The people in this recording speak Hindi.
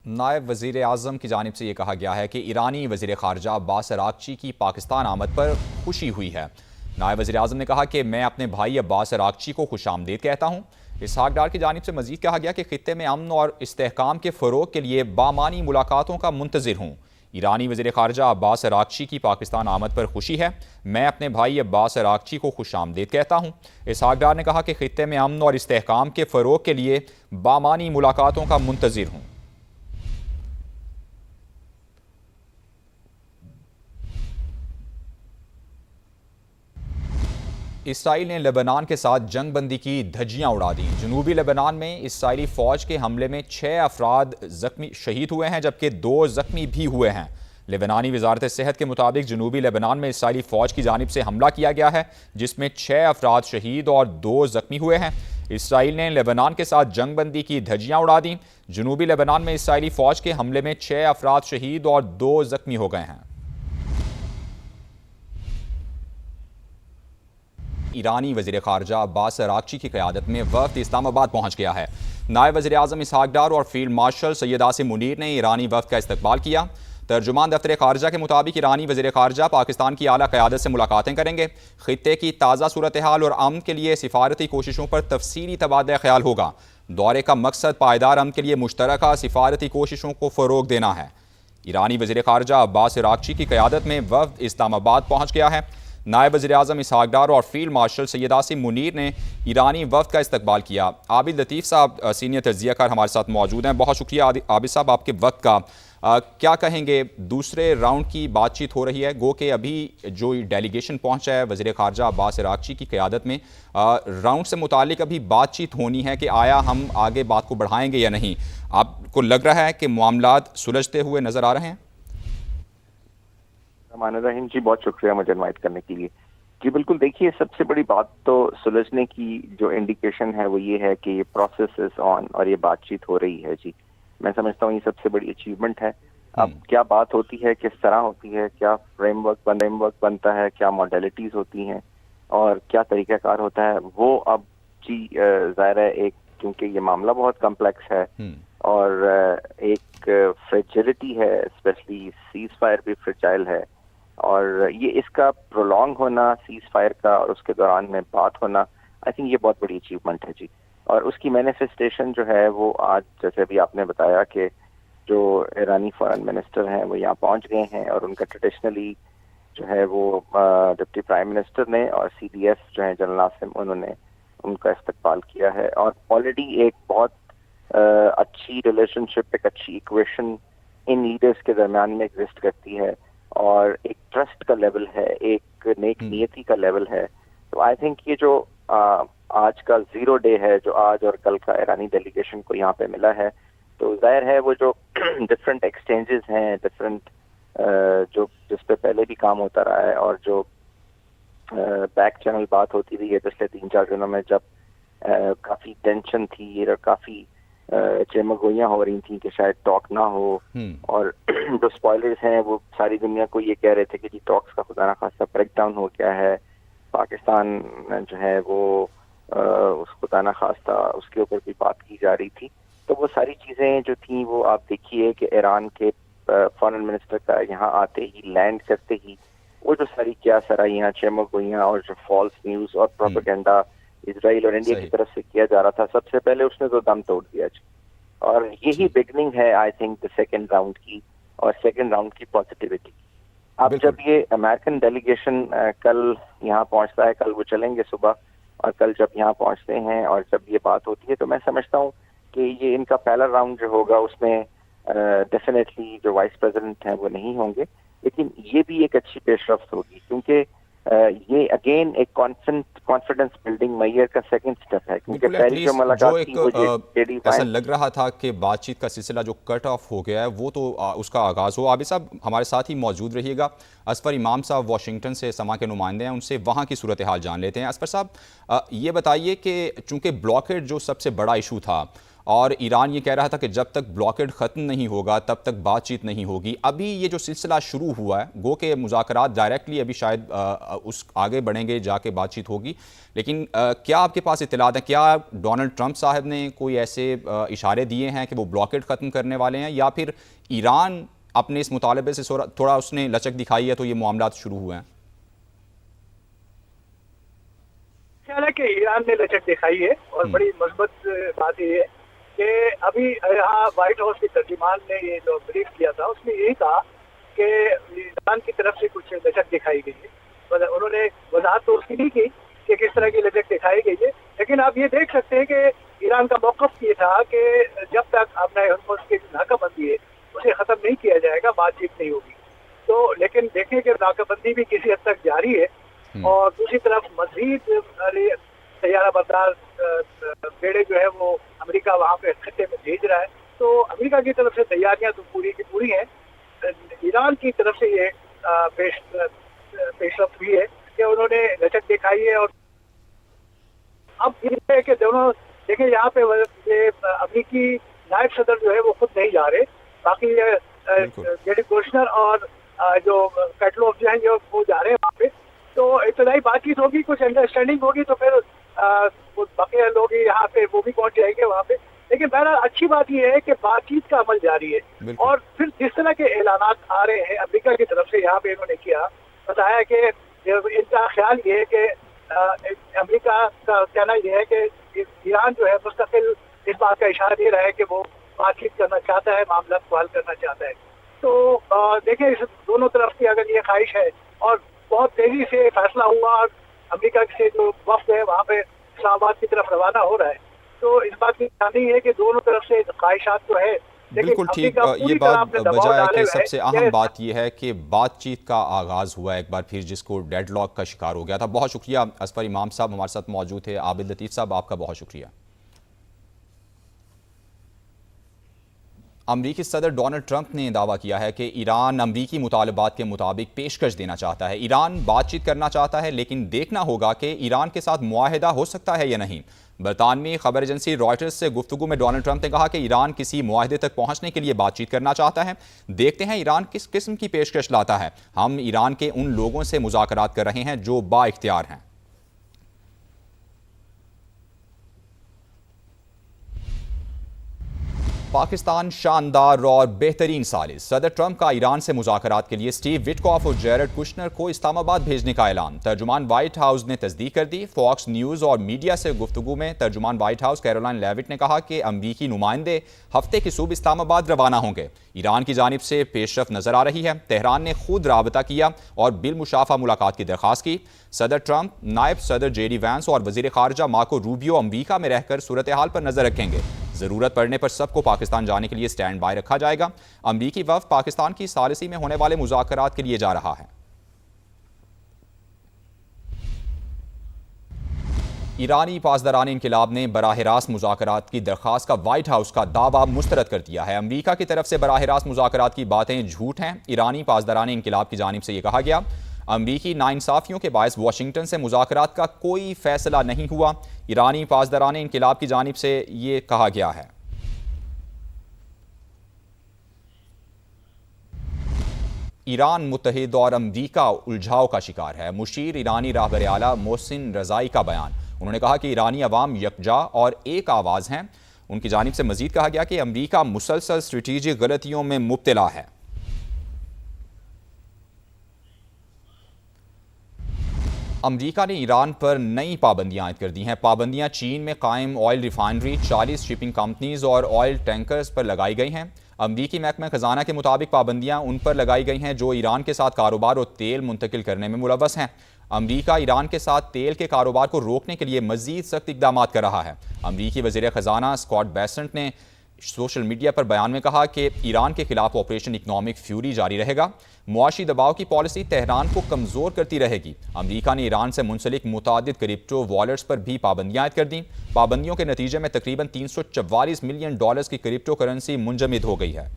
नायब वज़ीर आज़म की जानिब से ये कहा गया है कि ईरानी वज़ीर ख़ारजा अब्बास अराग़ची की पाकिस्तान आमद पर खुशी हुई है। नायब वज़ीर आज़म ने कहा कि मैं अपने भाई अब्बास अराग़ची को खुशामदीद कहता हूँ। इसहाक़ डार की जानिब से मज़ीद कहा गया कि ख़ित्ते में अमन और इस्तेहकाम के फ़रोग़ के लिए बामानी मुलाकातों का मुंतज़िर हूँ। ईरानी वज़ीर ख़ारजा अब्बास अराग़ची की पाकिस्तान आमद पर खुशी है। मैं अपने भाई अब्बास अराग़ची को खुशामदीद कहता हूँ। इसहाक़ डार ने कहा कि ख़ित्ते में अमन और इस्तेहकाम के फ़रोग़ के लिए बामानी मुलाकातों का मुंतज़िर हूँ। इसराइल ने लेबनान के साथ जंग बंदी की धज्जियां उड़ा दी। जनूबी लेबनान में इसराइली फ़ौज के हमले में 6 अफराद जख्मी शहीद हुए हैं, जबकि 2 जख्मी भी हुए हैं। लेबनानी वजारत सेहत के मुताबिक जनूबी लेबनान में इसराइली फ़ौज की जानिब से हमला किया गया है, जिसमें 6 अफराद शहीद और 2 जख्मी हुए हैं। इसराइल ने लेबनान के साथ जंग बंदी की धज्जियां उड़ा दी। जनूबी लेबनान में इसराइली फ़ौज के हमले में 6 अफराद शहीद और 2 जख्मी हो गए हैं। ईरानी वज़ीर ख़ारजा अब्बास अराग़ची की क़यादत में वफ़द इस्लामाबाद पहुँच गया है। नायब वज़ीर आज़म इसहाक़ डार और फील्ड मार्शल सैयद आसिम मुनीर ने ईरानी वफ़द का इस्तक़बाल किया। तर्जुमान दफ्तर ख़ारजा के मुताबिक ईरानी वज़ीर ख़ारजा पाकिस्तान की आला क़यादत से मुलाकातें करेंगे। ख़ित्ते की ताज़ा सूरत हाल और अमन के लिए सिफारती कोशिशों पर तफसीली तबादला ख्याल होगा। दौरे का मकसद पायदार अमन के लिए मुश्तरका सिफारती कोशिशों को फ़रोग़ देना है। ईरानी वज़ीर ख़ारजा अब्बास अराग़ची की क़यादत में वफ़द इस्लामाबाद पहुँच गया है। नायब वज़ीर आज़म इसहाक़ डार और फील्ड मार्शल सैयद आसिम मुनीर ने ईरानी वफ़द का इस्तक़बाल किया। आबिद लतीफ़ साहब सीनियर तज्ज़ियाकार हमारे साथ मौजूद हैं। बहुत शुक्रिया आबिद साहब आपके वक्त का। क्या कहेंगे, दूसरे राउंड की बातचीत हो रही है, गो के अभी जो डेलीगेशन पहुंचा है वज़ीर ख़ारजा अब्बास अराग़ची की क़यादत में, राउंड से मुतालिक अभी बातचीत होनी है कि आया हम आगे बात को बढ़ाएंगे या नहीं। आपको लग रहा है कि मामलात सुलझते हुए नज़र आ रहे हैं? रहीम जी, बहुत शुक्रिया मुझे इनवाइट करने के लिए। जी बिल्कुल, देखिए सबसे बड़ी बात तो सुलझने की जो इंडिकेशन है वो ये है कि ये प्रोसेस इज ऑन और ये बातचीत हो रही है। जी मैं समझता हूँ ये सबसे बड़ी अचीवमेंट है। अब क्या बात होती है, किस तरह होती है, क्या फ्रेमवर्क बनता है, क्या मॉडलिटीज होती हैं और क्या तरीक़ाकार होता है, वो अब जी ज़ाहिर है एक, क्योंकि ये मामला बहुत कम्प्लेक्स है और एक फ्रेजिलिटी है, स्पेशली सीज फायर भी फ्रेजाइल है और ये इसका प्रोलॉन्ग होना सीज फायर का और उसके दौरान में बात होना, आई थिंक ये बहुत बड़ी अचीवमेंट है जी। और उसकी मैनिफेस्टेशन जो है वो आज, जैसे भी आपने बताया कि जो ईरानी फॉरेन मिनिस्टर हैं वो यहाँ पहुँच गए हैं और उनका ट्रेडिशनली जो है वो डिप्टी प्राइम मिनिस्टर ने और CDS जो है जनरल आसिम, उन्होंने उनका इस्तकबाल किया है और ऑलरेडी एक बहुत अच्छी रिलेशनशिप, एक अच्छी इक्वेशन इन लीडर्स के दरमियान में एग्जिस्ट करती है और एक ट्रस्ट का लेवल है, एक नेक नियति का लेवल है। तो आई थिंक ये जो आज का 0 डे है, जो आज और कल का ईरानी डेलीगेशन को यहाँ पे मिला है, तो जाहिर है वो जो डिफरेंट एक्सचेंजेस हैं, डिफरेंट जो जिस पे पहले भी काम होता रहा है और जो बैक चैनल बात होती रही है पिछले 3-4 दिनों में, जब काफी टेंशन थी और काफी चेमगोइयां हो रही थी कि शायद टॉक ना हो और जो स्पॉयलर्स हैं वो सारी दुनिया को ये कह रहे थे कि जी टॉक्स का खुदा ना खासा ब्रेक डाउन हो गया है, पाकिस्तान जो है वो उस खुदा ना खास्ता उसके ऊपर भी बात की जा रही थी। तो वो सारी चीजें जो थी वो आप देखिए कि ईरान के फॉरेन मिनिस्टर का यहाँ आते ही, लैंड करते ही, वो जो सारी क्या सराइयाँ, चेमगोइयां और जो फॉल्स न्यूज और प्रोपेगेंडा इजराइल और इंडिया की तरफ से किया जा रहा था, सबसे पहले उसने तो दम तोड़ दिया और यही बिगनिंग है I think the second round की और सेकंड राउंड की पॉजिटिविटी। अब जब ये अमेरिकन डेलीगेशन कल यहाँ पहुंचता है, कल वो चलेंगे सुबह और कल जब यहाँ पहुंचते हैं और जब ये बात होती है, तो मैं समझता हूँ कि ये इनका पहला राउंड जो होगा उसमें डेफिनेटली जो वाइस प्रेसिडेंट हैं वो नहीं होंगे, लेकिन ये भी एक अच्छी पेशरफ्त होगी क्योंकि ये अगेन एक कॉन्फिडेंस बिल्डिंग मैयर का सेकंड स्टेप है, क्योंकि पहली जो मुलाकात थी वो ऐसा लग रहा था कि बातचीत का सिलसिला जो कट ऑफ हो गया है वो तो उसका आगाज़ हो। आबिद साहब हमारे साथ ही मौजूद रहिएगा। असफर इमाम साहब वाशिंगटन से समा के नुमाइंदे हैं, उनसे वहाँ की सूरत हाल जान लेते हैं। असफर साहब ये बताइए कि चूँकि ब्लॉकेड जो सबसे बड़ा इशू था और ईरान ये कह रहा था कि जब तक ब्लॉकेड ख़त्म नहीं होगा तब तक बातचीत नहीं होगी। अभी ये जो सिलसिला शुरू हुआ है, गो के मुज़ाकरात डायरेक्टली अभी शायद उस आगे बढ़ेंगे, जाके बातचीत होगी, लेकिन क्या आपके पास इत्तलात है, क्या डोनाल्ड ट्रंप साहब ने कोई ऐसे इशारे दिए हैं कि वो ब्लॉकेड ख़त्म करने वाले हैं, या फिर ईरान अपने इस मुतालबे से थोड़ा उसने लचक दिखाई है तो ये मामला शुरू हुए हैं? ख्याल है कि ईरान ने लचक दिखाई है और बड़ी मजबूत बात ये है कि अभी यहाँ व्हाइट हाउस के तर्जुमान ने ये जो ब्रीफ किया था उसमें यही कहा कि ईरान की तरफ से कुछ लचक दिखाई गई है। मतलब उन्होंने वजाहत तो उसकी नहीं की कि किस तरह की लचक दिखाई गई है, लेकिन आप ये देख सकते हैं कि ईरान का मौकफ ये था कि जब तक अपना हुर्मुज़ की नाकाबंदी है उसे ख़त्म नहीं किया जाएगा, बातचीत नहीं होगी। तो लेकिन देखें कि नाकाबंदी भी किसी हद तक जारी है और दूसरी तरफ मजीद तैयारा बरदार बेड़े जो है वो अमेरिका वहाँ पे खत्ते में भेज रहा है। तो अमेरिका की तरफ से तैयारियां तो पूरी की पूरी हैं। ईरान की तरफ से ये पेशरफ्त हुई है कि उन्होंने लचक दिखाई है। और अब ये है कि दोनों देखें, यहाँ पे अमेरिकी नायब सदर जो है वो खुद नहीं जा रहे, बाकी जेडी कुशनर और जो पेट्रोफ जो है वो जा रहे हैं वहाँ पे। तो इब्तदाई बातचीत होगी, कुछ अंडरस्टैंडिंग होगी, तो फिर बाकी लोग यहाँ पे वो भी पहुंच जाएंगे वहाँ पे। लेकिन बहरहाल अच्छी बात यह है कि बातचीत का अमल जारी है। और फिर जिस तरह के ऐलानात आ रहे हैं अमेरिका की तरफ से, यहाँ पे इन्होंने किया बताया कि इनका ख्याल ये है कि अमेरिका का कहना यह है कि ईरान जो है मुस्तकिल इस बात का इशारा दे रहा है कि वो बातचीत करना चाहता है, मामला को हल करना चाहता है। तो देखें, इस दोनों तरफ की अगर ये ख्वाहिश है और बहुत तेजी से फैसला हुआ और अमेरिका से जो वफ्द है वहाँ पे इस्लामाबाद की तरफ रवाना हो रहा है, तो इस बात की निशानी है कि दोनों तरफ से ख्वाहिशात तो है। बिल्कुल ठीक, ये बात वजह है कि सबसे अहम बात यह है कि बातचीत का आगाज़ हुआ एक बार फिर, जिसको डेडलॉक का शिकार हो गया था। बहुत शुक्रिया असफर इमाम साहब हमारे साथ मौजूद थे। आबिद लतीफ़ साहब, आपका बहुत शुक्रिया। अमरीकी सदर डोनाल्ड ट्रंप ने दावा किया है कि ईरान अमरीकी मुतालबात के मुताबिक पेशकश देना चाहता है। ईरान बातचीत करना चाहता है, लेकिन देखना होगा कि ईरान के साथ मुआहिदा हो सकता है या नहीं। बरतानवी खबर एजेंसी रॉयटर्स से गुफ्तगू में डोनाल्ड ट्रंप ने कहा कि ईरान किसी मुआहिदे तक पहुंचने के लिए बातचीत करना चाहता है। देखते हैं ईरान किस किस्म की पेशकश लाता है। हम ईरान के उन लोगों से मुज़ाकरात कर रहे हैं जो बाइख्तियार हैं। पाकिस्तान शानदार और बेहतरीन सालिस। सदर ट्रंप का ईरान से मुज़ाकरात के लिए स्टीव विटकॉफ और जेरेड कुशनर को इस्लामाबाद भेजने का ऐलान। तर्जुमान व्हाइट हाउस ने तस्दीक कर दी। फॉक्स न्यूज़ और मीडिया से गुफ्तगू में तर्जुमान व्हाइट हाउस कैरोलाइन लेविट ने कहा कि अमरीकी नुमाइंदे हफ्ते की सुबह इस्लामाबाद रवाना होंगे। ईरान की जानिब से पेशरफ नजर आ रही है। तेहरान ने खुद राबता किया और बिलमुशाफा मुलाकात की दरख्वास्त की। सदर ट्रंप, नायब सदर जेडी वैंस और वजीर खारजा मार्को रूबियो अमरीका में रहकर सूरत हाल पर नजर रखेंगे। जरूरत पड़ने पर सबको पाकिस्तान जाने के लिए स्टैंड बाय रखा जाएगा। अमरीकी वफ़द पाकिस्तान की सालिसी में होने वाले मुज़ाकरात के लिए जा रहा है। ईरानी पासदारान इनकिलाब ने बराह रास्त मुज़ाकरात की दरख्वास्त का व्हाइट हाउस का दावा मुस्तरद कर दिया है। अमरीका की तरफ से बराह रास्त मुज़ाकरात की बातें झूठ हैं। ईरानी पासदारान इनकिलाब की जानिब से यह कहा गया, अमरीकी नाइंसाफियों के बायस वाशिंगटन से मुज़ाकरात का कोई फैसला नहीं हुआ। ईरानी पासदारान इनकिलाब की जानिब से ये कहा गया है। ईरान मुत्तहिद और अमरीका उलझाव का शिकार है। मुशीर ईरानी राहबर आला मोहसिन रज़ाई का बयान। उन्होंने कहा कि ईरानी अवाम यकजा और एक आवाज़ हैं। उनकी जानिब से मजीद कहा गया कि अमरीका मुसलसल स्ट्रेटेजिक गलतियों में मुब्तला है। अमरीका ने ईरान पर नई पाबंदियां आयद कर दी हैं। पाबंदियां चीन में कायम ऑयल रिफाइनरी, 40 शिपिंग कंपनीज और ऑयल टैंकर्स पर लगाई गई हैं। अमरीकी महकमा खजाना के मुताबिक पाबंदियां उन पर लगाई गई हैं जो ईरान के साथ कारोबार और तेल मुंतकिल करने में मुलव्वस हैं। अमरीका ईरान के साथ तेल के कारोबार को रोकने के लिए मजीद सख्त इकदाम कर रहा है। अमरीकी वज़ीर ख़जाना स्कॉट बेसेंट ने सोशल मीडिया पर बयान में कहा कि ईरान के खिलाफ ऑपरेशन इकनॉमिक फ्यूरी जारी रहेगा। मुआशी दबाव की पॉलिसी तेहरान को कमज़ोर करती रहेगी। अमरीका ने ईरान से मुंसलिक मुतादिद क्रिप्टो वॉलेट्स पर भी पाबंदियां आयद कर दी। पाबंदियों के नतीजे में तकरीबन $344 मिलियन की क्रिप्टो करेंसी मुंजमद हो गई है।